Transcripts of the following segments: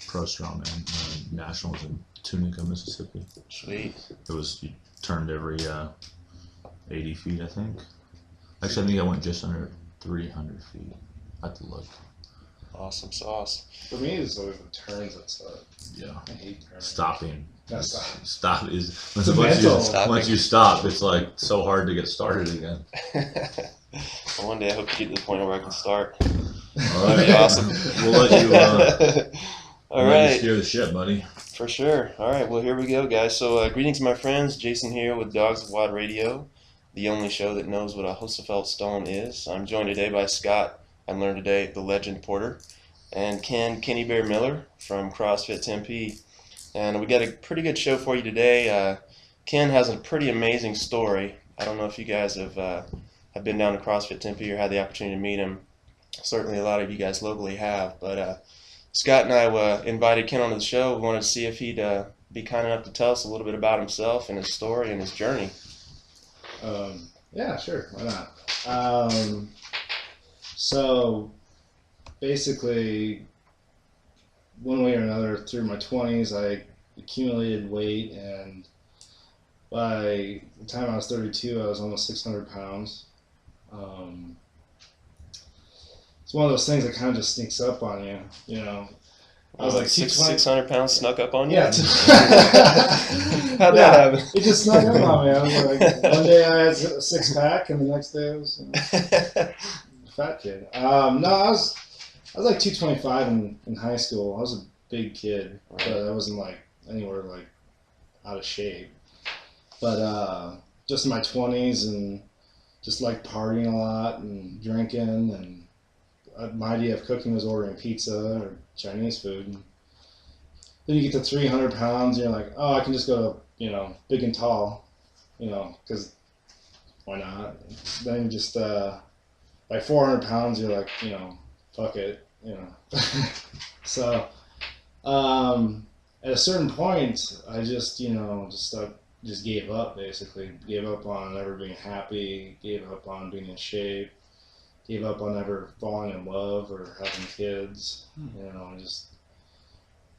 pro strongman nationals in Tunica, Mississippi. Sweet. It was, you turned every 80 feet, I think. Actually, I think I went just under 300 feet. I have to look. Awesome sauce. For me, it's always the turns that start. Yeah. I hate turns. Stopping. That's Stop is once you stop, it's like so hard to get started again. Well, one day I hope to get to the point where I can start. All right. That'd be awesome. We'll let you. All Let you right. steer the ship, buddy. For sure. All right. Well, here we go, guys. So, greetings, my friends. Jason here with Dogs of WOD Radio, the only show that knows what a Hosefeld stone is. I'm joined today by Scott. I learned today the Legend Porter, and Kenny Bear Miller from CrossFit Tempe. And we got a pretty good show for you today. Ken has a pretty amazing story. I don't know if you guys have been down to CrossFit Tempe or had the opportunity to meet him. Certainly a lot of you guys locally have. But Scott and I invited Ken onto the show. We wanted to see if he'd be kind enough to tell us a little bit about himself and his story and his journey. Yeah, sure. Why not? So basically, one way or another, through my 20s, I accumulated weight, and by the time I was 32, I was almost 600 pounds. It's one of those things that kind of just sneaks up on you, you know. I was like 600 pounds snuck up on you? Yeah. How'd that happen? It just snuck up on me. I was like, one day I had a six-pack, and the next day I was a fat kid. No, I was like 225 in high school. I was a big kid, but I wasn't like anywhere like out of shape. But just in my 20s, and just like partying a lot and drinking, and my idea of cooking was ordering pizza or Chinese food. And then you get to 300 pounds, and you're like, oh, I can just go, big and tall, because why not? Then you just by 400 pounds, you're like, fuck it, So, at a certain point, I just, just gave up, basically. Gave up on ever being happy, gave up on being in shape, gave up on ever falling in love or having kids.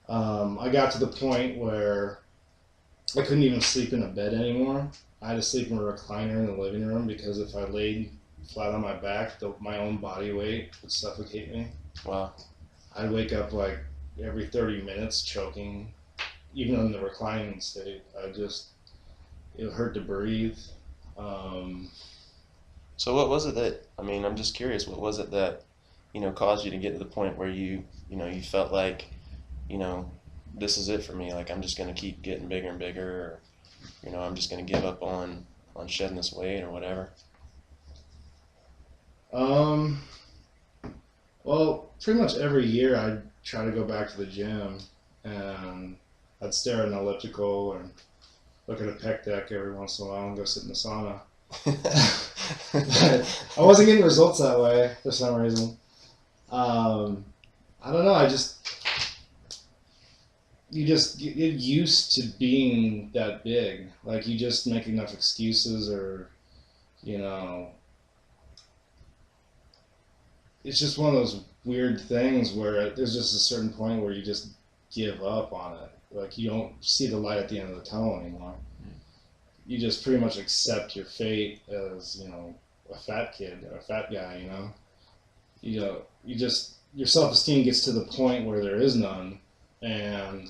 I got to the point where I couldn't even sleep in a bed anymore. I had to sleep in a recliner in the living room, because if I laid flat on my back, my own body weight would suffocate me. Wow. I'd wake up like every 30 minutes choking, even in the reclining state. It hurt to breathe. So what was it that, I'm just curious, what was it that, caused you to get to the point where you felt like, this is it for me, like I'm just going to keep getting bigger and bigger, or, I'm just going to give up on shedding this weight or whatever? Well, pretty much every year I'd try to go back to the gym, and I'd stare at an elliptical or look at a pec deck every once in a while and go sit in the sauna. But I wasn't getting results that way for some reason. I don't know. You just get used to being that big. Like, you just make enough excuses, or, it's just one of those weird things where there's just a certain point where you just give up on it. Like, you don't see the light at the end of the tunnel anymore. You just pretty much accept your fate as, a fat kid or a fat guy, your self-esteem gets to the point where there is none, and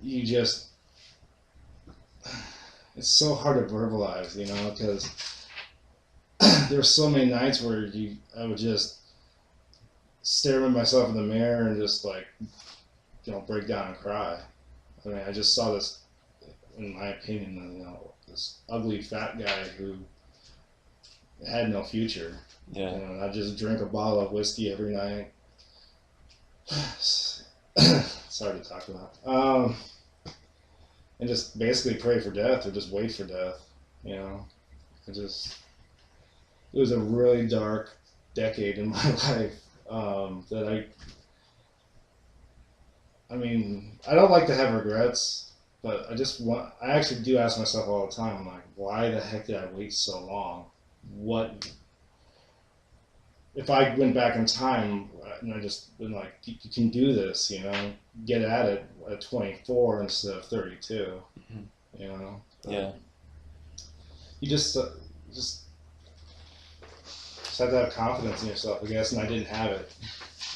it's so hard to verbalize, because there's so many nights where I would just stare at myself in the mirror and just like, break down and cry. I just saw this, in my opinion, this ugly fat guy who had no future. Yeah. I just drink a bottle of whiskey every night. Sorry to talk about. And just basically pray for death, or just wait for death. It was a really dark decade in my life. That I don't like to have regrets, but I actually do ask myself all the time, I'm like, why the heck did I wait so long? What if I went back in time and I just been like, you can do this, you know, get at it at 24 instead of 32, you know. Yeah. You just have to have confidence in yourself, I guess, and I didn't have it.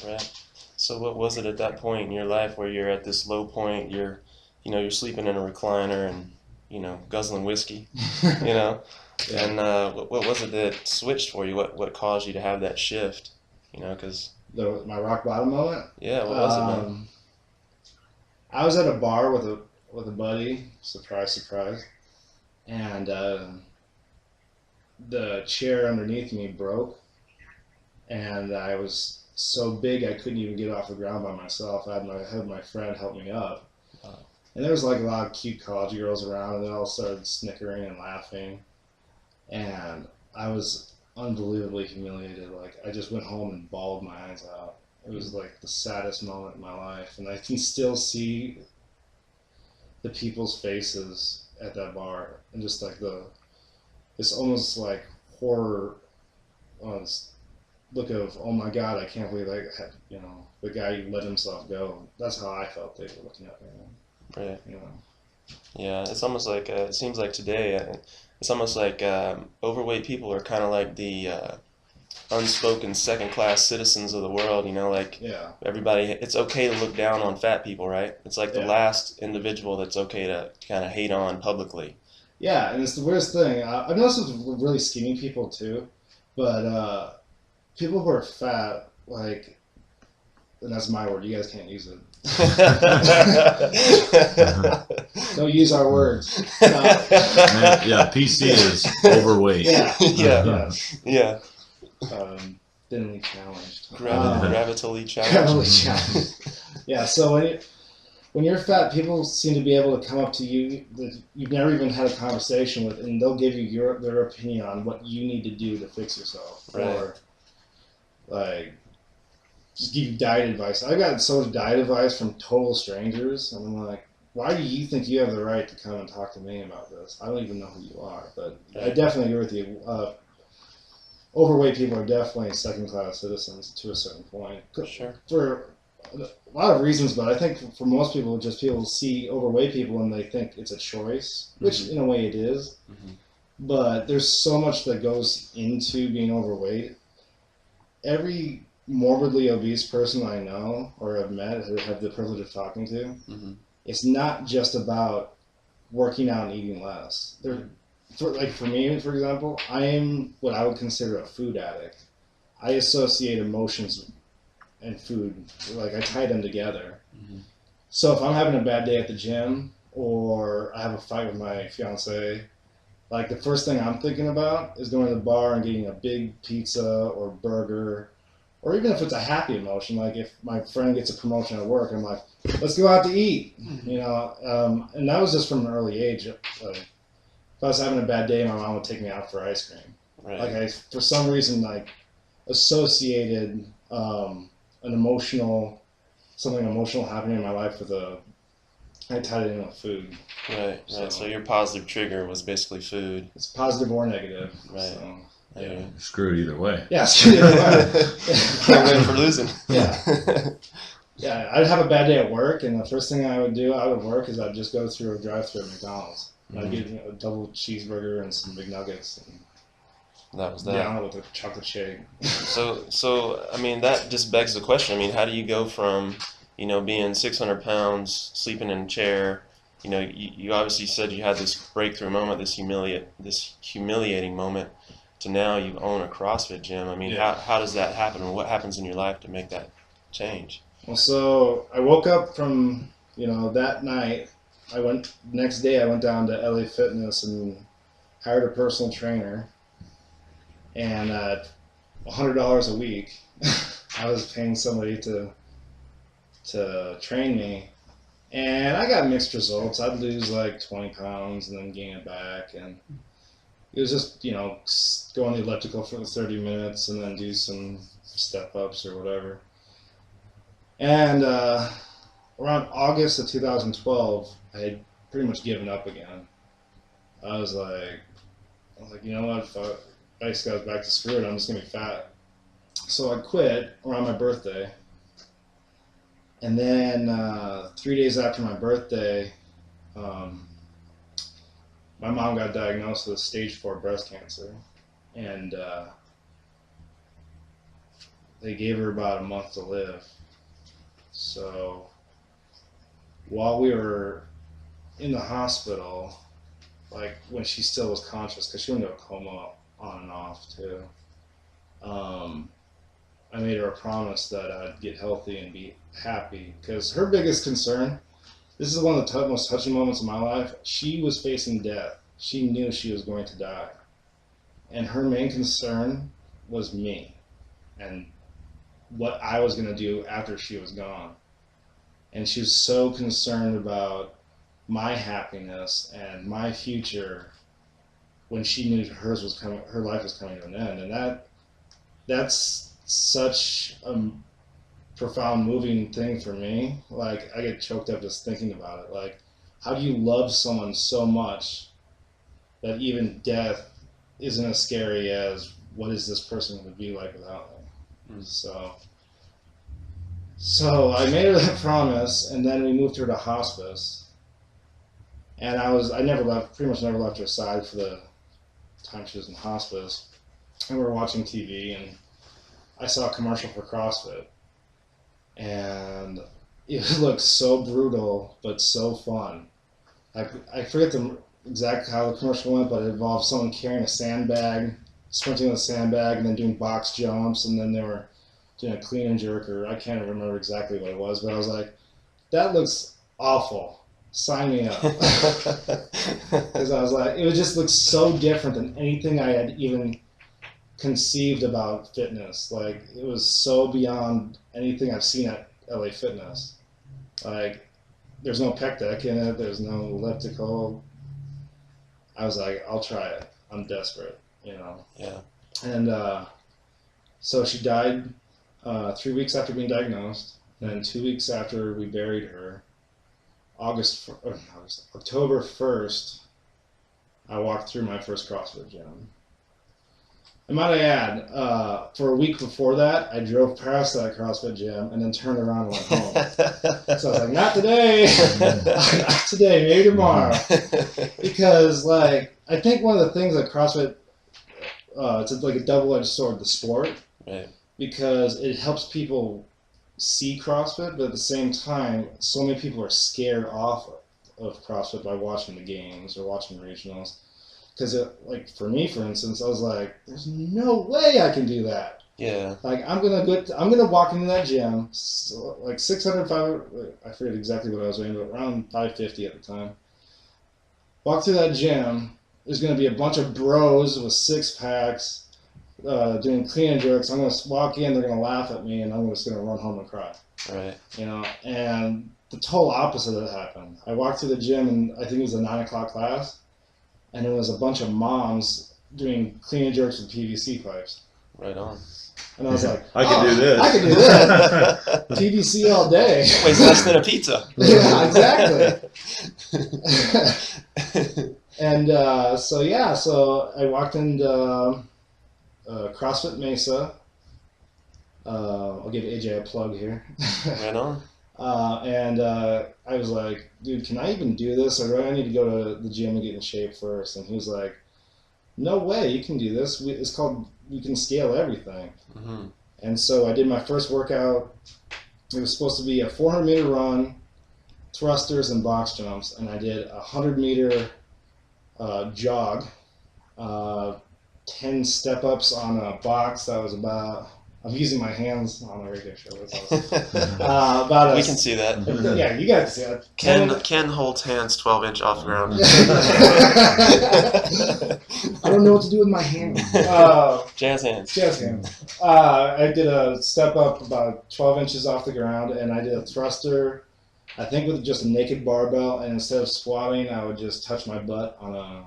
Right. So what was it at that point in your life where you're at this low point? You're sleeping in a recliner and guzzling whiskey, you know. Yeah. And what was it that switched for you? What caused you to have that shift? You know, because My rock bottom moment. yeah, what was it, man? I was at a bar with a buddy. Surprise, surprise. And the chair underneath me broke, and I was so big I couldn't even get off the ground by myself. I had my friend help me up. Wow. And there was like a lot of cute college girls around, and they all started snickering and laughing. And I was unbelievably humiliated. Like, I just went home and bawled my eyes out. It was like the saddest moment in my life. And I can still see the people's faces at that bar, and just like this almost like horror, this look of, oh my God, I can't believe the guy let himself go. That's how I felt they were looking at me. Right. You know. Yeah, it's almost like it seems like today. It's almost like overweight people are kind of like the unspoken second-class citizens of the world. You know, like Yeah. everybody. It's okay to look down on fat people, right? It's like the Yeah. last individual that's okay to kind of hate on publicly. Yeah, and it's the weirdest thing. I've noticed with really skinny people too, but people who are fat, like, and that's my word. You guys can't use it. Don't use our words. Yeah, PC is overweight. Yeah. Yeah. Yeah. Thinly challenged. Gravitally Gravitally challenged. challenged. Yeah. So when you're fat, people seem to be able to come up to you that you've never even had a conversation with, and they'll give you their opinion on what you need to do to fix yourself, Right. or like just give you diet advice. I've gotten so much diet advice from total strangers, and I'm like, why do you think you have the right to come and talk to me about this? I don't even know who you are. But I definitely agree with you. Overweight people are definitely second-class citizens to a certain point. Sure. For a lot of reasons, but I think for most people, just people see overweight people and they think it's a choice, which in a way it is. Mhm. But there's so much that goes into being overweight. Every morbidly obese person I know or have met, or have the privilege of talking to, Mhm. it's not just about working out and eating less. For me, for example, I am what I would consider a food addict. I associate emotions and food, like I tie them together. Mhm. So if I'm having a bad day at the gym, or I have a fight with my fiance, like the first thing I'm thinking about is going to the bar and getting a big pizza or burger, or even if it's a happy emotion, like if my friend gets a promotion at work, I'm like, let's go out to eat, you know. And that was just from an early age. If I was having a bad day, my mom would take me out for ice cream. Right. Like I, for some reason, like associated something emotional happening in my life with I tied it in with food. Right. So your positive trigger was basically food. It's positive or negative. Right. So, yeah. You're screwed either way. Yeah. Either Can't win for losing. Yeah. Yeah. I'd have a bad day at work, and the first thing I would do out of work is I'd just go through a drive-through at McDonald's. I'd get a double cheeseburger and some McNuggets. And That was that. down with a chocolate shake. So I mean, that just begs the question. I mean, how do you go from, being 600 pounds, sleeping in a chair, you obviously said you had this breakthrough moment, this humiliating moment, to now you own a CrossFit gym. I mean, Yeah. how does that happen? What happens in your life to make that change? Well, so I woke up from, that night. Next day I went down to LA Fitness and hired a personal trainer. And at $100 a week, I was paying somebody to train me. And I got mixed results. I'd lose like 20 pounds and then gain it back. And it was just, go on the elliptical for 30 minutes and then do some step ups or whatever. And around August of 2012, I had pretty much given up again. I was like, you know what? If I just got back to screw it, I'm just gonna be fat. So I quit around my birthday. And then 3 days after my birthday, my mom got diagnosed with stage 4 breast cancer. And they gave her about a month to live. So while we were in the hospital, like when she still was conscious, because she went into a coma on and off too, I made her a promise that I'd get healthy and be happy. Because her biggest concern, this is one of the most touching moments of my life, she was facing death. She knew she was going to die. And her main concern was me and what I was going to do after she was gone. And she was so concerned about my happiness and my future when she knew hers was coming, her life was coming to an end. And that's such a profound, moving thing for me. Like, I get choked up just thinking about it. Like, how do you love someone so much that even death isn't as scary as what is this person going to be like without me? So I made her that promise, and then we moved her to hospice. And I never left, pretty much never left her side for the time she was in hospice. And we were watching TV, and I saw a commercial for CrossFit. And it looked so brutal, but so fun. I forget exactly how the commercial went, but it involved someone carrying a sandbag, sprinting with a sandbag, and then doing box jumps, and then they were doing a clean and jerk, or I can't remember exactly what it was, but I was like, that looks awful. Sign me up. Because I was like, it just looked so different than anything I had even conceived about fitness. Like, it was so beyond anything I've seen at LA Fitness. Like, there's no pec deck in it, there's no elliptical. I was like, I'll try it. I'm desperate, you know. Yeah. And so she died 3 weeks after being diagnosed. Then 2 weeks after we buried her, October 1st, I walked through my first CrossFit gym. And might I add, for a week before that, I drove past that CrossFit gym and then turned around and went home. So I was like, not today, not today, maybe tomorrow. Because, like, I think one of the things that CrossFit, it's like a double-edged sword, the sport. Right. Because it helps people see CrossFit, but at the same time, so many people are scared off of CrossFit by watching the games or watching regionals. Because, like, for me, for instance, I was like, there's no way I can do that. Yeah. Like, I'm gonna walk into that gym, so, like 600, 500, I forget exactly what I was weighing, but around 550 at the time. Walk through that gym, there's gonna be a bunch of bros with six packs, doing clean and jerks. I'm gonna walk in, they're gonna laugh at me, and I'm just gonna run home and cry. Right. You know, and the total opposite of that happened. I walked through the gym, and I think it was a 9 o'clock class, and there was a bunch of moms doing clean and jerks with PVC pipes. Right on. And I was like, I can do this. I can do this. PVC all day. Weighs less than a pizza. Yeah, exactly. And so I walked into CrossFit Mesa. I'll give AJ a plug here. Right on. I was like, dude, can I even do this? Or do I need to go to the gym and get in shape first? And he was like, no way, you can do this. It's called, you can scale everything. Mm-hmm. And so I did my first workout. It was supposed to be a 400-meter run, thrusters, and box jumps. And I did a 100-meter jog, 10 step-ups on a box that was about... I'm using my hands on the radio show. We can see that. Yeah, you guys see that. Ken holds hands 12-inch off the ground. I don't know what to do with my hands. Jazz hands. Jazz hands. I did a step up about 12 inches off the ground, and I did a thruster, I think with just a naked barbell, and instead of squatting, I would just touch my butt on a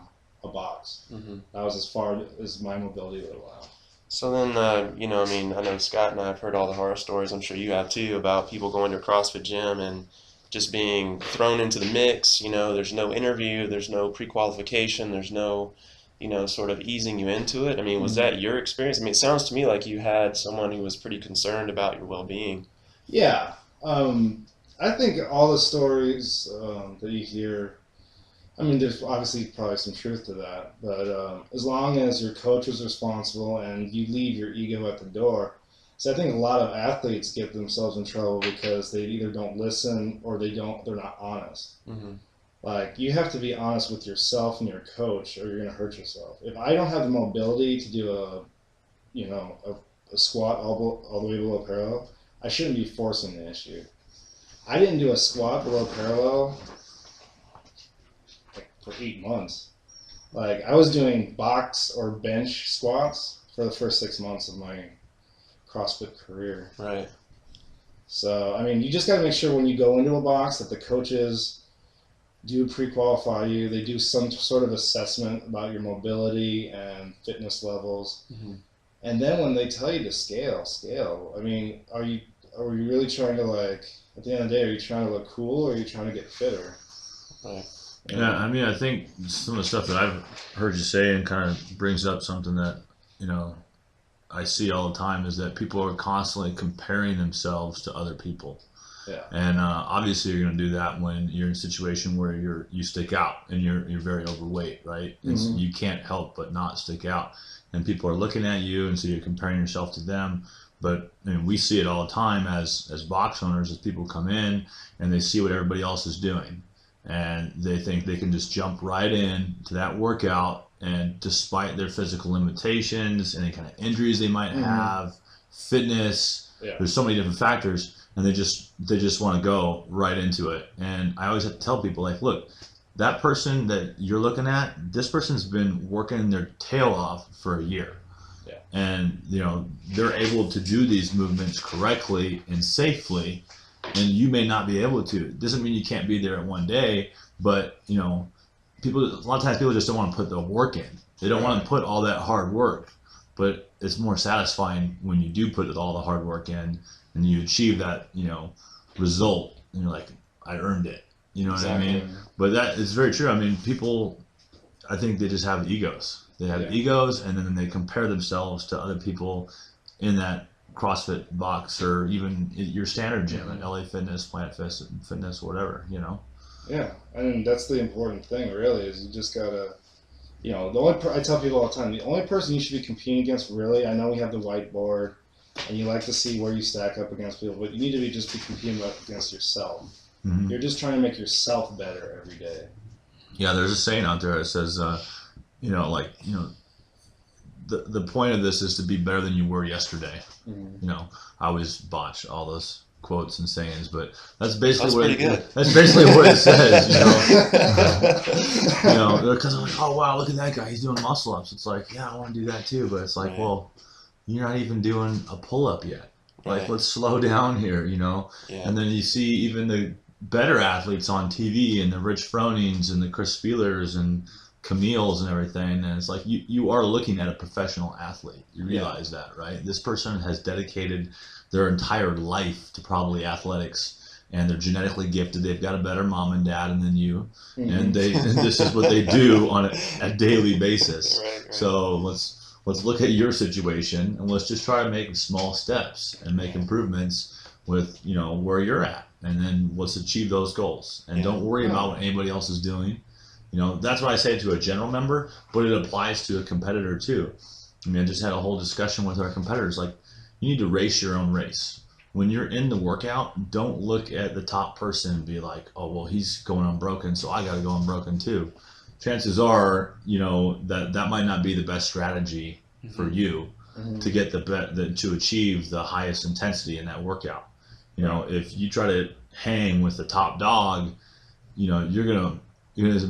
box. Mm-hmm. That was as far as my mobility would allow. So then, I know Scott and I have heard all the horror stories, I'm sure you have too, about people going to a CrossFit gym and just being thrown into the mix. You know, there's no interview, there's no pre-qualification, there's no, sort of easing you into it? I mean, was that your experience? I mean, it sounds to me like you had someone who was pretty concerned about your well-being. Yeah. I think all the stories that you hear, I mean, there's obviously probably some truth to that, but as long as your coach is responsible and you leave your ego at the door. So I think a lot of athletes get themselves in trouble because they either don't listen or they're not honest. Mm-hmm. Like, you have to be honest with yourself and your coach, or you're going to hurt yourself. If I don't have the mobility to do a squat all the way below parallel, I shouldn't be forcing the issue. I didn't do a squat below parallel like for 8 months. Like, I was doing box or bench squats for the first 6 months of my CrossFit career. Right. So, I mean, you just got to make sure when you go into a box that the coaches do pre-qualify you. They do some sort of assessment about your mobility and fitness levels. Mm-hmm. And then when they tell you to scale. I mean, are you really trying to, like, at the end of the day, are you trying to look cool or are you trying to get fitter? Right. Yeah, I mean, I think some of the stuff that I've heard you say and kind of brings up something that, I see all the time is that people are constantly comparing themselves to other people. Yeah. And obviously you're going to do that when you're in a situation where you stick out and you're very overweight, right? Mm-hmm. You can't help but not stick out. And people are looking at you, and so you're comparing yourself to them. But we see it all the time as box owners, as people come in and they see what everybody else is doing. And they think they can just jump right in to that workout, and despite their physical limitations, any kind of injuries they might have, fitness, there's so many different factors, and they just want to go right into it. And I always have to tell people, like, look, that person that you're looking at, this person's been working their tail off for a year. Yeah. And they're able to do these movements correctly and safely, and you may not be able to. It doesn't mean you can't be there in one day, but a lot of times people just don't want to put the work in. They don't want to put all that hard work, but it's more satisfying when you do put all the hard work in and you achieve that, result, and you're like, I earned it. You know what I mean? But that is very true. I mean, people, I think they just have egos. They have egos, and then they compare themselves to other people in that CrossFit box or even your standard gym at LA Fitness, Planet Fitness, whatever, Yeah, and that's the important thing, really, is you just gotta, I tell people all the time, the only person you should be competing against, really, I know we have the whiteboard, and you like to see where you stack up against people, but you need to be competing against yourself. Mm-hmm. You're just trying to make yourself better every day. Yeah, there's a saying out there that says, the point of this is to be better than you were yesterday. Mm-hmm. I always botch all those quotes and sayings, but that's basically that's basically what it says. Because I'm like, oh wow, look at that guy, he's doing muscle ups. It's like, yeah, I want to do that too, but it's like, well, you're not even doing a pull up yet. Like, let's slow down here, Yeah. And then you see even the better athletes on TV, and the Rich Fronings and the Chris Feelers and Camille's and everything, and it's like you are looking at a professional athlete. You realize that, right? This person has dedicated their entire life to probably athletics, and they're genetically gifted. They've got a better mom and dad than you, and this is what they do on a daily basis. Right. So let's look at your situation, and let's just try to make small steps and make improvements with where you're at, and then let's achieve those goals. And don't worry about what anybody else is doing. That's what I say to a general member, but it applies to a competitor too. I mean, I just had a whole discussion with our competitors. Like, you need to race your own race. When you're in the workout, don't look at the top person and be like, oh, well, he's going unbroken, so I got to go unbroken too. Chances are, that might not be the best strategy for you to get to achieve the highest intensity in that workout. If you try to hang with the top dog, you're gonna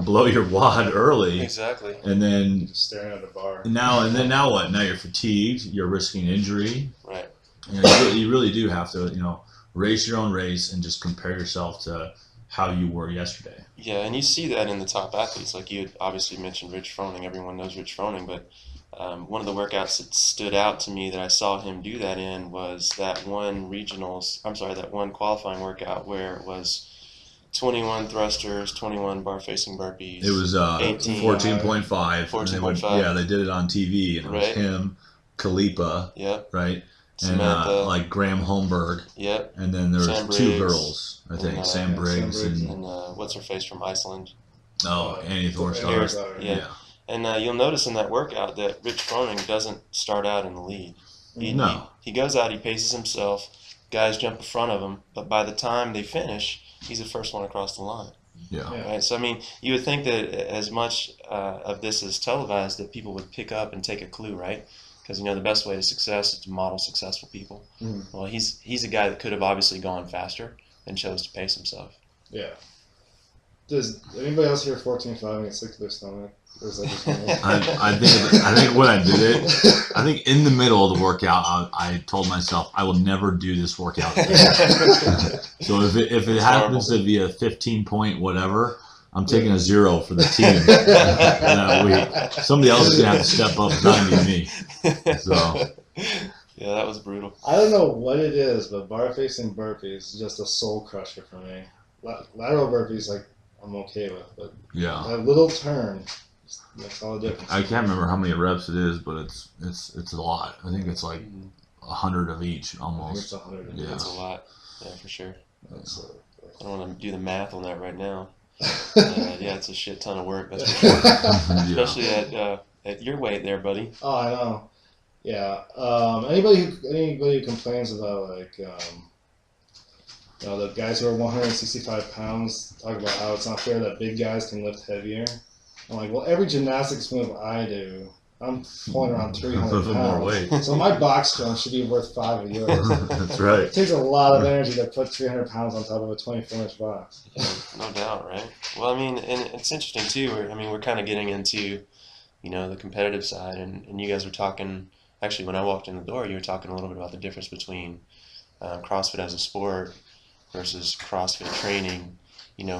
blow your WOD early. Exactly. And then just staring at the bar. Now what? Now you're fatigued. You're risking injury. Right. You really do have to, race your own race and just compare yourself to how you were yesterday. Yeah, and you see that in the top athletes. Like, you had obviously mentioned Rich Froning. Everyone knows Rich Froning, but one of the workouts that stood out to me that I saw him do that in was that one qualifying workout where it was 21 thrusters, 21 bar facing burpees. It was 14.5. 14.5. Yeah, they did it on TV, and it was him, Kalipa, yep, right, Samantha, and like Graham Holmberg, yep, and then there was two girls, I think, Sam Briggs and what's her face from Iceland? Oh, Annie Thorstar. Yeah. And you'll notice in that workout that Rich Froning doesn't start out in the lead. He goes out, he paces himself, guys jump in front of him, but by the time they finish, he's the first one across the line. Yeah. Right. So I mean, you would think that as much of this is televised, that people would pick up and take a clue, right? Because the best way to success is to model successful people. Mm-hmm. Well, he's a guy that could have obviously gone faster and chose to pace himself. Yeah. Does anybody else hear 14.5 and get sick to their stomach? Or is that just me? I think when I did it, I think in the middle of the workout, I told myself I will never do this workout again. So if it happens to be a 15 point whatever, I'm taking a 0 for the team that week. Somebody else is gonna have to step up. It's not gonna be me. So. Yeah, that was brutal. I don't know what it is, but bar facing burpees is just a soul crusher for me. Lateral burpees, like, I'm okay with, but that little turn makes all the difference. I can't remember how many reps it is, but it's a lot. I think it's like 100 of each almost. It's 100. Yeah, it's a lot. Yeah, for sure. I don't want to do the math on that right now. Yeah, it's a shit ton of work. That's for sure. Especially at your weight there, buddy. Oh, I know. Yeah. Anybody who complains about like the guys who are 165 pounds talk about how it's not fair that big guys can lift heavier. I'm like, well, every gymnastics move I do, I'm pulling around 300 pounds. More weight. So my box jump should be worth 5 of yours. That's right. It takes a lot of energy to put 300 pounds on top of a 24-inch box. Yeah, no doubt, right? Well, I mean, and it's interesting too. We're kind of getting into, the competitive side, and you guys were talking. Actually, when I walked in the door, you were talking a little bit about the difference between CrossFit as a sport versus CrossFit training,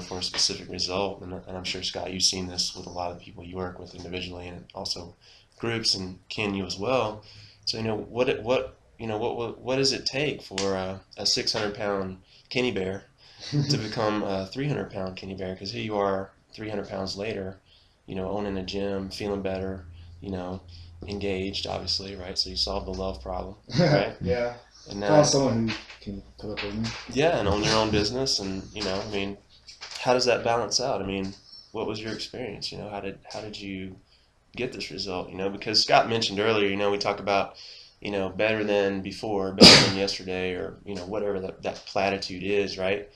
for a specific result. And I'm sure, Scott, you've seen this with a lot of people you work with individually and also groups, and Ken, you as well. So, what does it take for a 600-pound Kenny Bear to become a 300-pound Kenny Bear? Because here you are 300 pounds later, owning a gym, feeling better, engaged, obviously, right? So you solved the love problem, right? Yeah. And now, find someone who can put up with me. Yeah, and own your own business, and how does that balance out? What was your experience? How did you get this result? Because Scott mentioned earlier, we talk about, better than before, better than yesterday, or whatever that platitude is, right?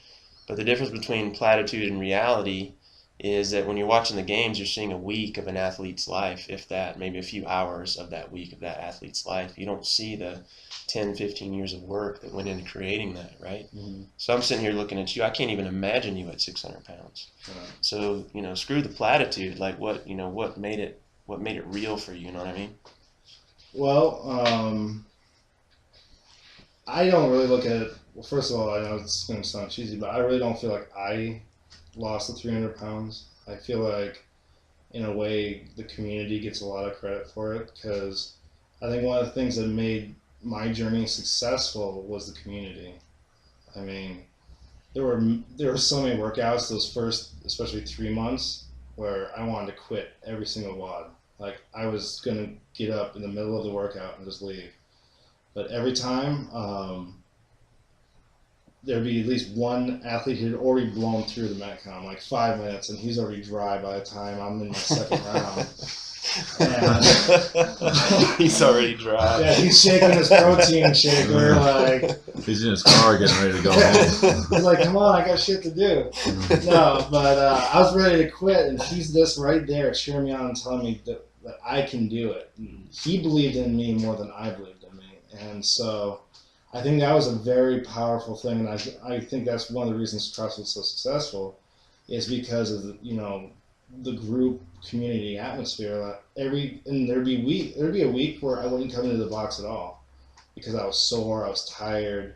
But the difference between platitude and reality is that when you're watching the games, you're seeing a week of an athlete's life, if that, maybe a few hours of that week of that athlete's life. You don't see the 10, 15 years of work that went into creating that, right? Mm-hmm. So I'm sitting here looking at you. I can't even imagine you at 600 pounds. Right. So, screw the platitude. Like what made it real for you? You know what I mean? Well, I don't really look at it. Well, first of all, I know it's going to sound cheesy, but I really don't feel like I lost the 300 pounds. I feel like, in a way, the community gets a lot of credit for it, because I think one of the things that made my journey successful was the community. There were so many workouts those first, especially 3 months, where I wanted to quit every single WOD. Like, I was going to get up in the middle of the workout and just leave. But every time, there'd be at least one athlete who'd already blown through the Metcon, like 5 minutes, and he's already dry by the time I'm in my second round. He's already dry. Yeah, he's shaking his protein shaker, like... He's in his car getting ready to go home. He's like, come on, I got shit to do. No, but I was ready to quit, and he's just right there cheering me on and telling me that I can do it. He believed in me more than I believed in me. And so I think that was a very powerful thing, and I think that's one of the reasons CrossFit was so successful, is because of the group community atmosphere. There'd be a week where I wouldn't come into the box at all because I was sore, I was tired,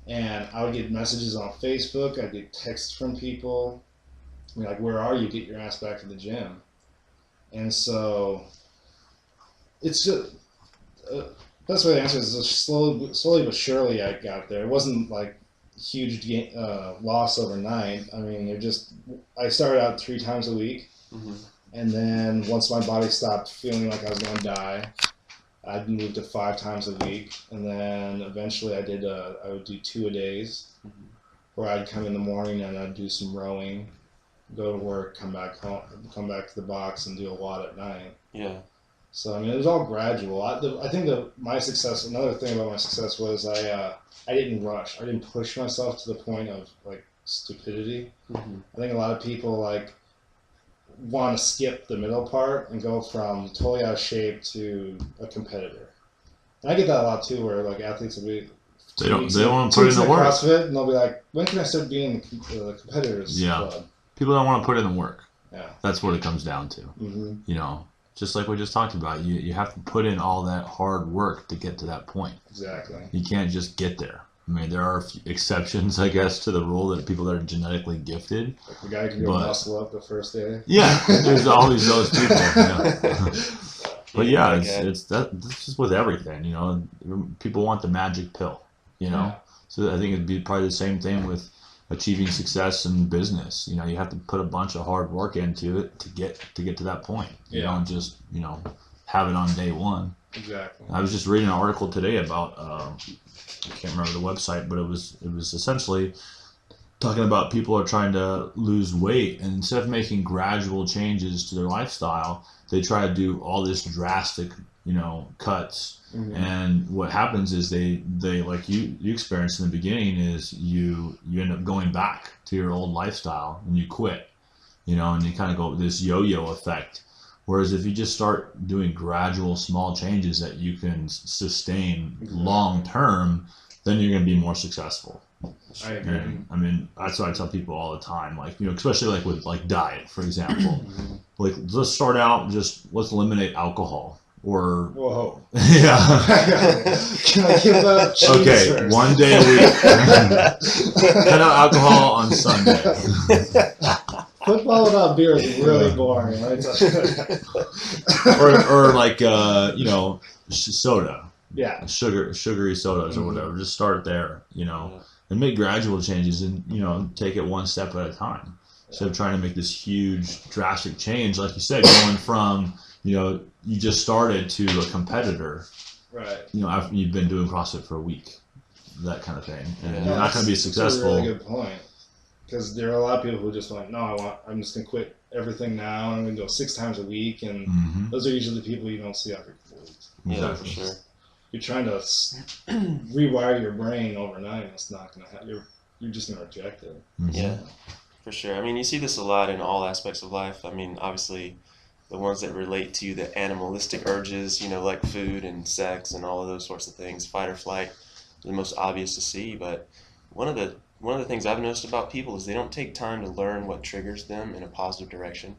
and I would get messages on Facebook, I'd get texts from people, like, where are you? Get your ass back to the gym. And so it's just best way to answer is slowly but surely I got there. It wasn't like huge loss overnight. I mean, I started out 3 times a week, and then once my body stopped feeling like I was going to die, I'd move to 5 times a week, and then eventually I would do 2-a-days, where I'd come in the morning and I'd do some rowing, go to work, come back home, come back to the box, and do a WOD at night. Yeah. So I mean, it was all gradual. I think my success. Another thing about my success was I didn't rush. I didn't push myself to the point of like stupidity. I think a lot of people like want to skip the middle part and go from totally out of shape to a competitor. And I get that a lot too, where like athletes will be they want to put in the work. CrossFit, and they'll be like, when can I start being the competitors club? People don't want to put in the work. Yeah, that's what it comes down to. You know, just like we just talked about, you have to put in all that hard work to get to that point. Exactly. You can't just get there. I mean, there are a few exceptions, I guess, to the rule that people that are genetically gifted. Like the guy can go muscle up the first day. Yeah, there's always those people. But yeah, it's just with everything. You know, people want the magic pill. You know, so I think it'd be probably the same thing with achieving success in business. You know, you have to put a bunch of hard work into it to get to that point. You don't just have it on day one. Exactly. I was just reading an article today about I can't remember the website, but it was essentially talking about people are trying to lose weight, and instead of making gradual changes to their lifestyle, they try to do all this drastic cuts. And what happens is they like you experienced in the beginning is you end up going back to your old lifestyle and you quit, and you kind of go this yo-yo effect. Whereas if you just start doing gradual small changes that you can sustain long term, then you're going to be more successful. I agree. And, I mean, that's what I tell people all the time. Like, especially like with like diet, for example. Like, let's start out let's eliminate alcohol. Or whoa, yeah. Can I give up cheese first? 1 day a week. Cut out alcohol on Sunday. Football without beer is really boring, right? or like soda. Yeah. Sugary sodas or whatever. Just start there, and make gradual changes and take it one step at a time. Instead of trying to make this huge drastic change, like you said, going from you just started to a competitor, right? After you've been doing CrossFit for a week, that kind of thing, and you're not going to be successful. That's a really good point, because there are a lot of people who just like, no, I'm just going to quit everything now, and I'm going to go 6 times a week, and those are usually the people you don't see after 4 weeks. Yeah, for sure. You're trying to rewire your brain overnight, and it's not going to happen. You're just going to reject it. Yeah, for sure. I mean, you see this a lot in all aspects of life. I mean, obviously, the ones that relate to the animalistic urges, like food and sex and all of those sorts of things, fight or flight, are the most obvious to see. But one of the things I've noticed about people is they don't take time to learn what triggers them in a positive direction,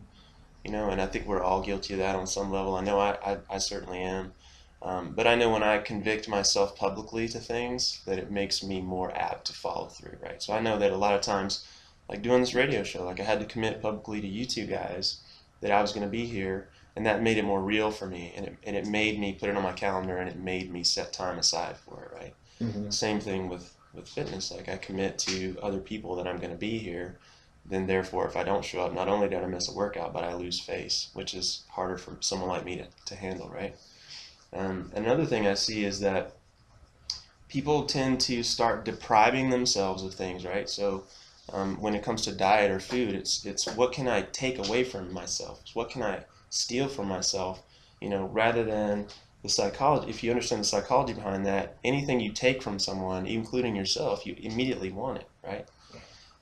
and I think we're all guilty of that on some level. I know I certainly am. But I know when I convict myself publicly to things, that it makes me more apt to follow through, right? So I know that a lot of times, like doing this radio show, like I had to commit publicly to you two guys that I was going to be here, and that made it more real for me, and it made me put it on my calendar, and it made me set time aside for it, right? Same thing with fitness. Like I commit to other people that I'm going to be here, then therefore if I don't show up, not only do I miss a workout, but I lose face, which is harder for someone like me to handle, right? Another thing I see is that people tend to start depriving themselves of things, right? So when it comes to diet or food, it's what can I take away from myself? What can I steal from myself? Rather than the psychology. If you understand the psychology behind that, anything you take from someone, including yourself, you immediately want it, right?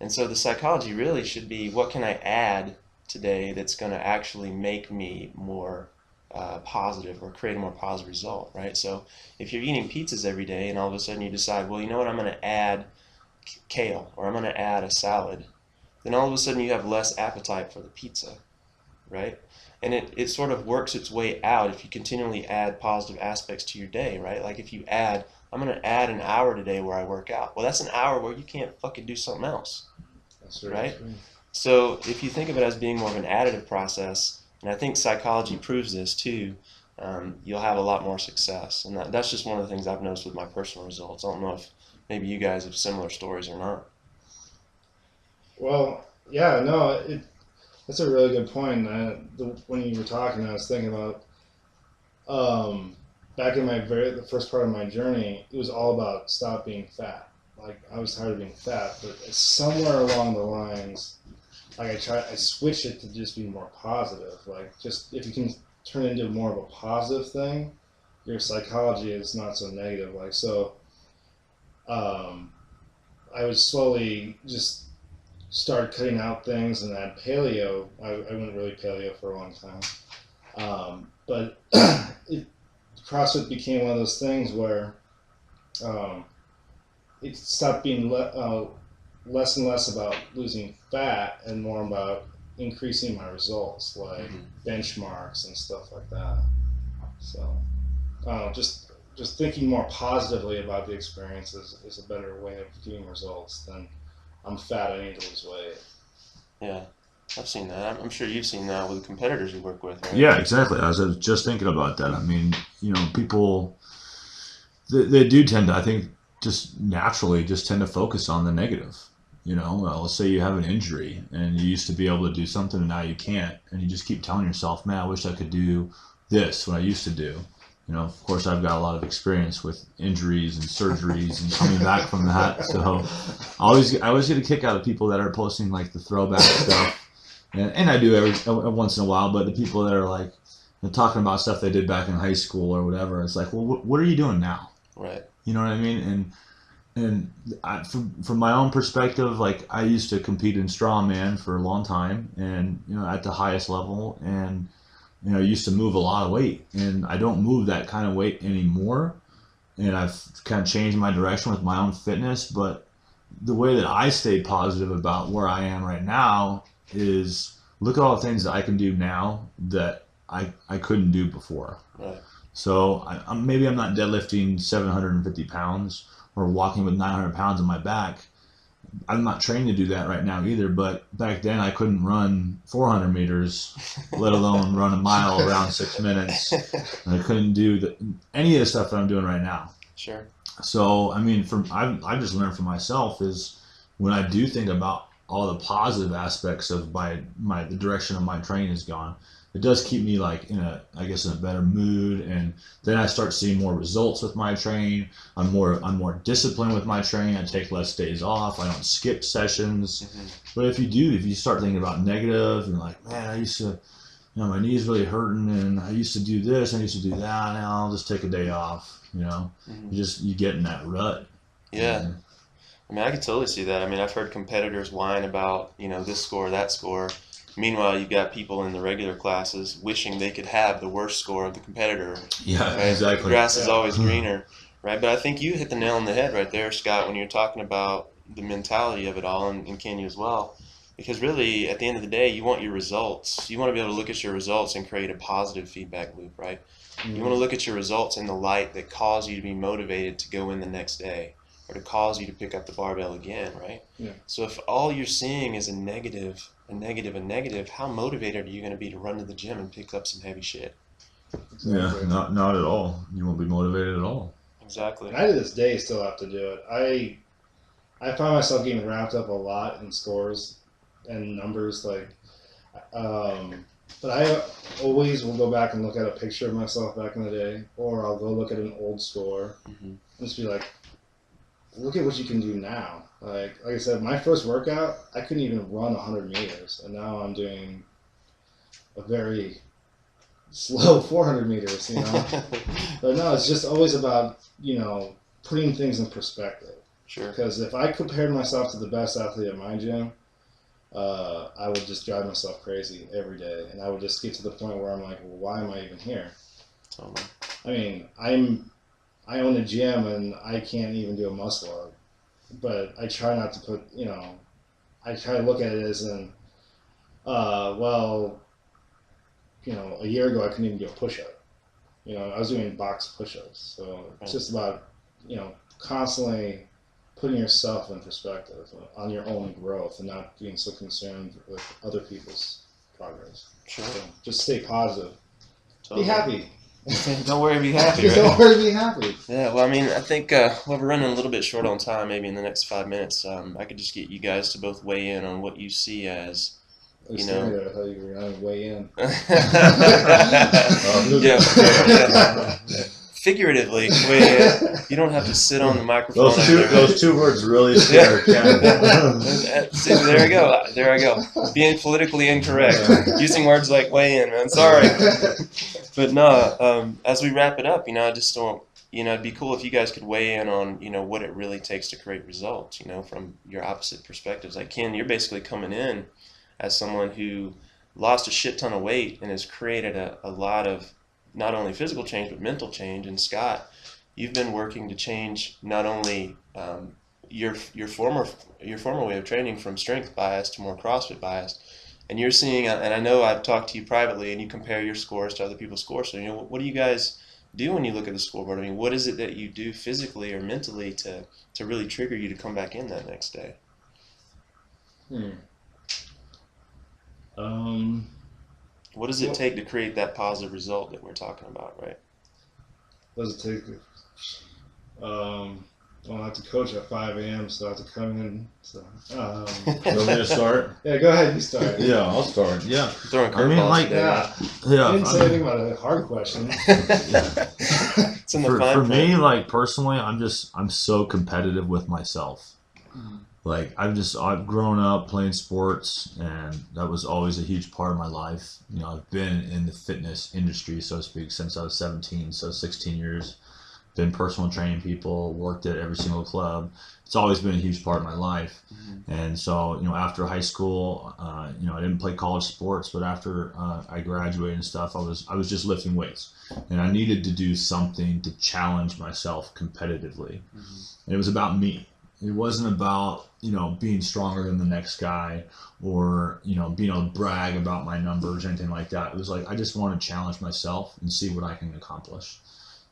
And so the psychology really should be, what can I add today that's going to actually make me more positive or create a more positive result, right? So if you're eating pizzas every day and all of a sudden you decide, well, you know what, I'm going to add kale or I'm going to add a salad, then all of a sudden you have less appetite for the pizza, right? And it sort of works its way out if you continually add positive aspects to your day, right? Like if you add, I'm going to add an hour today where I work out. Well, that's an hour where you can't fucking do something else, that's right? So if you think of it as being more of an additive process, and I think psychology proves this too, you'll have a lot more success. And that's just one of the things I've noticed with my personal results. I don't know if maybe you guys have similar stories or not. Well, yeah, no, that's a really good point. When you were talking, I was thinking about back in the first part of my journey. It was all about stop being fat. Like I was tired of being fat, but somewhere along the lines, like I switched it to just be more positive. Like just if you can turn it into more of a positive thing, your psychology is not so negative. Like so, I would slowly just start cutting out things and add paleo. I went really paleo for a long time, but CrossFit became one of those things where it stopped being less and less about losing fat and more about increasing my results, like benchmarks and stuff like that. So, just thinking more positively about the experience is a better way of getting results than I'm fat, I need to lose weight. Yeah, I've seen that. I'm sure you've seen that with the competitors you work with, right? Yeah, exactly. I was just thinking about that. I mean, people, they do tend to, I think, just naturally just tend to focus on the negative. Let's say you have an injury and you used to be able to do something and now you can't, and you just keep telling yourself, man, I wish I could do this, what I used to do. Of course, I've got a lot of experience with injuries and surgeries and coming back from that. So I always get a kick out of people that are posting like the throwback stuff, and I do every once in a while. But the people that are like talking about stuff they did back in high school or whatever, it's like, well, what are you doing now? Right. You know what I mean? And from my own perspective, like I used to compete in strongman for a long time, and at the highest level, and I used to move a lot of weight, and I don't move that kind of weight anymore. And I've kind of changed my direction with my own fitness. But the way that I stay positive about where I am right now is look at all the things that I can do now that I couldn't do before. Right. So maybe I'm not deadlifting 750 pounds or walking with 900 pounds on my back. I'm not trained to do that right now either, but back then I couldn't run 400 meters, let alone run a mile around 6 minutes. And I couldn't do any of the stuff that I'm doing right now. Sure. So, I mean, I've just learned for myself is when I do think about all the positive aspects of the direction of my training has gone, it does keep me like in a better mood, and then I start seeing more results with my training. I'm more disciplined with my training. I take less days off. I don't skip sessions. Mm-hmm. But if you start thinking about negative and like, man, I used to, my knee's really hurting, and I used to do this, I used to do that. Now I'll just take a day off. Mm-hmm. You get in that rut. Yeah. I mean, I can totally see that. I mean, I've heard competitors whine about this score, that score. Meanwhile, you've got people in the regular classes wishing they could have the worst score of the competitor. Yeah, right? Exactly. The grass is always greener, right? But I think you hit the nail on the head right there, Scott, when you're talking about the mentality of it all, and Kenya as well. Because really, at the end of the day, you want your results. You want to be able to look at your results and create a positive feedback loop, right? Mm-hmm. You want to look at your results in the light that cause you to be motivated to go in the next day or to cause you to pick up the barbell again, right? Yeah. So if all you're seeing is a negative, how motivated are you going to be to run to the gym and pick up some heavy shit? Exactly. Yeah, not at all. You won't be motivated at all. Exactly. And I to this day still have to do it. I find myself getting wrapped up a lot in scores and numbers, but I always will go back and look at a picture of myself back in the day, or I'll go look at an old score and just be like, look at what you can do now. Like I said, my first workout, I couldn't even run 100 meters, and now I'm doing a very slow 400 meters, But no, it's just always about, putting things in perspective. Sure. Because if I compared myself to the best athlete at my gym, I would just drive myself crazy every day, and I would just get to the point where I'm like, well, why am I even here? Totally. I mean, I own a gym and I can't even do a muscle up, but I try not to put, I try to look at it as a year ago I couldn't even do a push-up. I was doing box push-ups, so it's just about, constantly putting yourself in perspective on your own growth and not being so concerned with other people's progress. Sure. So just stay positive. Totally. Be happy. Don't worry, be happy. Just Right? don't worry, be happy. Yeah, well, I mean, I think well, we're running a little bit short on time. Maybe in the next 5 minutes, I could just get you guys to both weigh in on what you see as, I thought you were going to weigh in. Yeah. Figuratively, weigh in. You don't have to sit on the microphone. Those two words really scare Ken. See, there I go. There I go. Being politically incorrect. Using words like weigh in, man. Sorry. But no, as we wrap it up, I just don't, it'd be cool if you guys could weigh in on, what it really takes to create results, from your opposite perspectives. Like Ken, you're basically coming in as someone who lost a shit ton of weight and has created a lot of not only physical change but mental change. And Scott, you've been working to change not only your former way of training from strength bias to more CrossFit bias, and you're seeing. And I know I've talked to you privately, and you compare your scores to other people's scores. So what do you guys do when you look at the scoreboard? I mean, what is it that you do physically or mentally to really trigger you to come back in that next day? What does it take to create that positive result that we're talking about, right? What does it take? I have to coach at 5 a.m., so I have to come in. So, you want me to start? Yeah, go ahead. You start. Yeah, I'll start. Yeah. Throwing curveballs today. I didn't say anything about a hard question. It's in the fine for print. me, like personally, I'm so competitive with myself. Like I've grown up playing sports, and that was always a huge part of my life. I've been in the fitness industry, so to speak, since I was 17, so 16 years. Been personal training people, worked at every single club. It's always been a huge part of my life. And so, after high school, I didn't play college sports, but after I graduated and stuff, I was just lifting weights, and I needed to do something to challenge myself competitively. And it was about me. It wasn't about, being stronger than the next guy or, being able to brag about my numbers or anything like that. It was like, I just want to challenge myself and see what I can accomplish.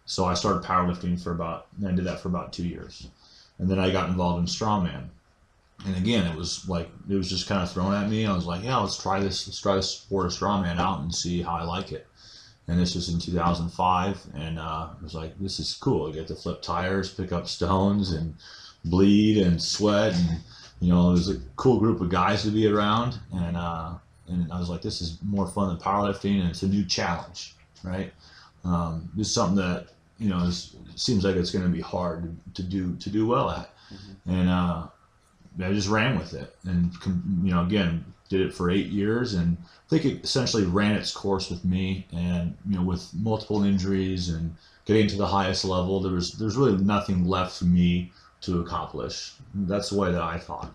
So I started powerlifting I did that for about 2 years. And then I got involved in strongman. And again, it was just kind of thrown at me. I was like, yeah, let's try this sport of strongman out and see how I like it. And this was in 2005. And I was like, this is cool. I get to flip tires, pick up stones, and bleed and sweat, and it was a cool group of guys to be around, and I was like, this is more fun than powerlifting, and it's a new challenge, right? It's something that seems like it's going to be hard to do well at, and I just ran with it, and again did it for 8 years, and I think it essentially ran its course with me, and with multiple injuries and getting to the highest level, there's really nothing left for me to accomplish. That's the way that I thought,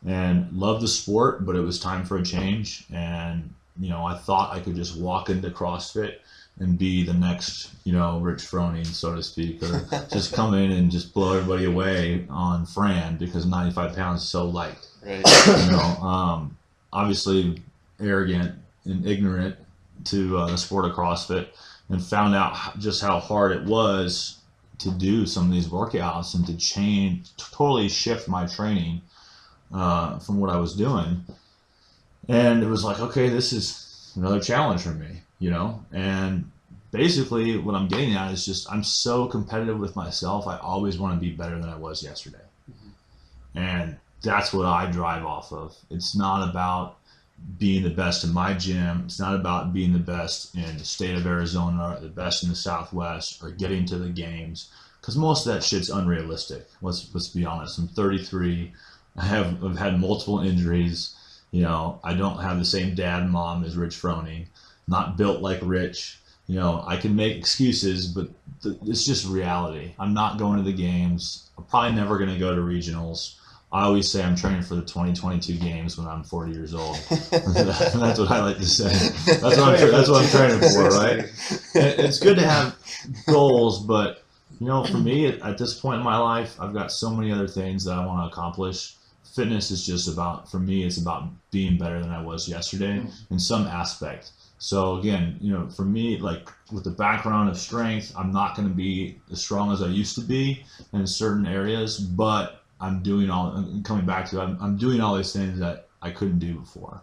and loved the sport, but it was time for a change. And I thought I could just walk into CrossFit and be the next Rich Froning, so to speak, or just come in and just blow everybody away on Fran because 95 pounds is so light. Right. Obviously arrogant and ignorant to the sport of CrossFit, and found out just how hard it was to do some of these workouts and to totally shift my training from what I was doing. And it was like, okay, this is another challenge for me, and basically what I'm getting at is just, I'm so competitive with myself. I always want to be better than I was yesterday. And that's what I drive off of. It's not about being the best in my gym. It's not about being the best in the state of Arizona, or the best in the Southwest, or getting to the games, because most of that shit's unrealistic. Let's be honest. I'm 33. I've had multiple injuries. I don't have the same dad and mom as Rich Froning. Not built like Rich. I can make excuses, but it's just reality. I'm not going to the games. I'm probably never going to go to regionals. I always say I'm training for the 2022 games when I'm 40 years old. That's what I like to say. That's what I'm training for, right? It's good to have goals, but for me at this point in my life, I've got so many other things that I want to accomplish. Fitness is just about, for me, it's about being better than I was yesterday in some aspect. So again, for me, like with the background of strength, I'm not going to be as strong as I used to be in certain areas, but I'm doing all these things that I couldn't do before.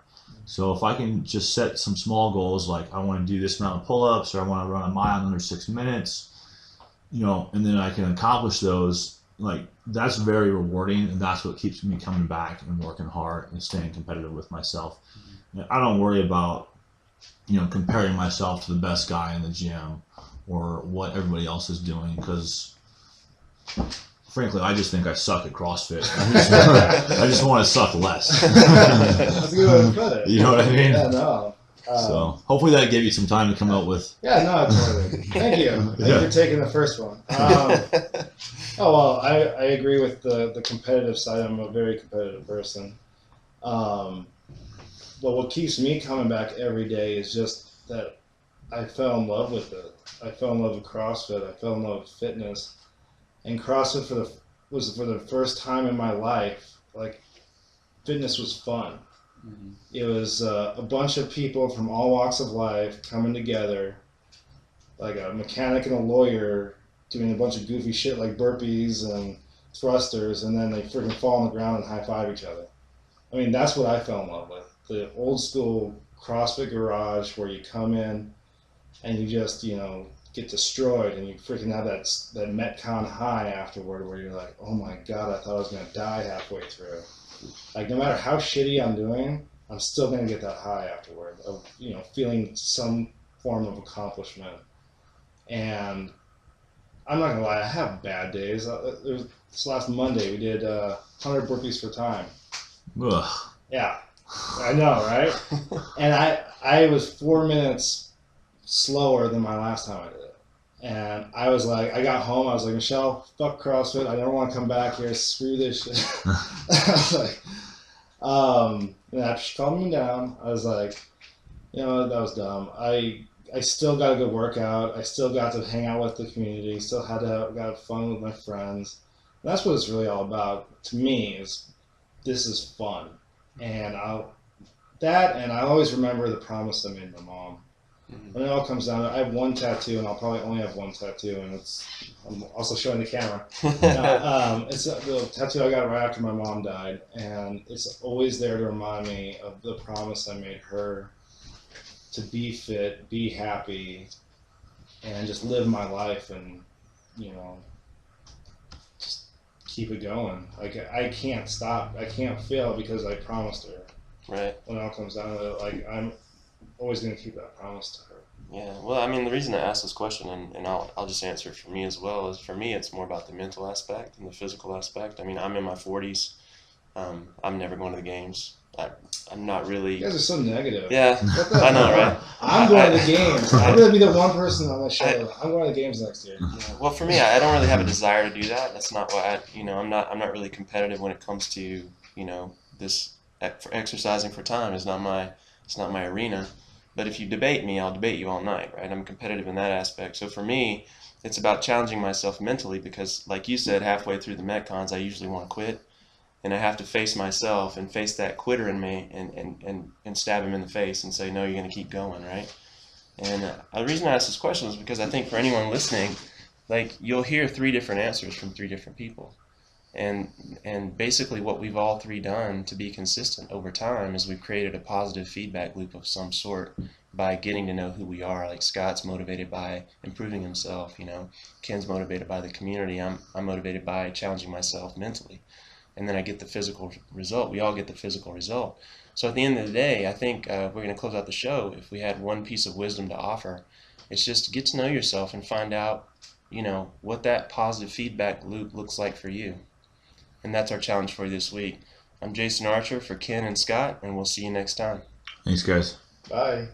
So if I can just set some small goals, like I want to do this amount of pull-ups, or I want to run a mile in under 6 minutes, and then I can accomplish those, like that's very rewarding, and that's what keeps me coming back and working hard and staying competitive with myself. I don't worry about, comparing myself to the best guy in the gym or what everybody else is doing, because frankly, I just think I suck at CrossFit. I just want to suck less. That's a good way to put it. You know what I mean? Yeah, no. So hopefully that gave you some time to come up with. Yeah, no, totally. Thank you. Thank you for taking the first one. I agree with the competitive side. I'm a very competitive person. But what keeps me coming back every day is just that I fell in love with it. I fell in love with CrossFit. I fell in love with fitness. And CrossFit was for the first time in my life, like, fitness was fun. Mm-hmm. It was a bunch of people from all walks of life coming together, like a mechanic and a lawyer doing a bunch of goofy shit like burpees and thrusters, and then they freaking fall on the ground and high-five each other. I mean, that's what I fell in love with. The old school CrossFit garage where you come in and you just, get destroyed, and you freaking have that Metcon high afterward where you're like, oh my God, I thought I was going to die halfway through. Like, no matter how shitty I'm doing, I'm still going to get that high afterward of, feeling some form of accomplishment. And I'm not going to lie, I have bad days. This last Monday, we did 100 burpees for time. Ugh. Yeah, I know, right? And I was 4 minutes slower than my last time I did it. And I was like, I got home, I was like, Michelle, fuck CrossFit, I never want to come back here, screw this shit. I was like, and after she calmed me down, I was like, that was dumb. I still got a good workout, I still got to hang out with the community, still got fun with my friends. And that's what it's really all about, to me, is this is fun. And I'll always remember the promise I made my mom. When it all comes down to it, I have one tattoo, and I'll probably only have one tattoo, and I'm also showing the camera. It's the tattoo I got right after my mom died, and it's always there to remind me of the promise I made her to be fit, be happy, and just live my life, and just keep it going. Like, I can't stop, I can't fail because I promised her. Right. When it all comes down to it, like, I'm always going to keep that promise to her. Yeah, well, I mean, the reason I asked this question, and I'll just answer it for me as well, is for me it's more about the mental aspect than the physical aspect. I mean, I'm in my 40s. I'm never going to the games. I'm not really... You guys are so negative. Yeah, I know, right? I'm going to the games. I'm going to be the one person on the show. I'm going to the games next year. Yeah, well, for me, I don't really have a desire to do that. That's not why I'm not really competitive when it comes to, this exercising for time it's not my arena. But if you debate me, I'll debate you all night, right? I'm competitive in that aspect. So for me, it's about challenging myself mentally because, like you said, halfway through the Metcons, I usually want to quit. And I have to face myself and face that quitter in me and stab him in the face and say, no, you're going to keep going, right? And the reason I ask this question is because I think for anyone listening, like, you'll hear 3 different answers from 3 different people. And basically what we've all 3 done to be consistent over time is we've created a positive feedback loop of some sort by getting to know who we are. Like, Scott's motivated by improving himself, Ken's motivated by the community. I'm motivated by challenging myself mentally. And then I get the physical result. We all get the physical result. So at the end of the day, I think we're going to close out the show. If we had one piece of wisdom to offer, it's just to get to know yourself and find out, what that positive feedback loop looks like for you. And that's our challenge for you this week. I'm Jason Archer for Ken and Scott, and we'll see you next time. Thanks, guys. Bye.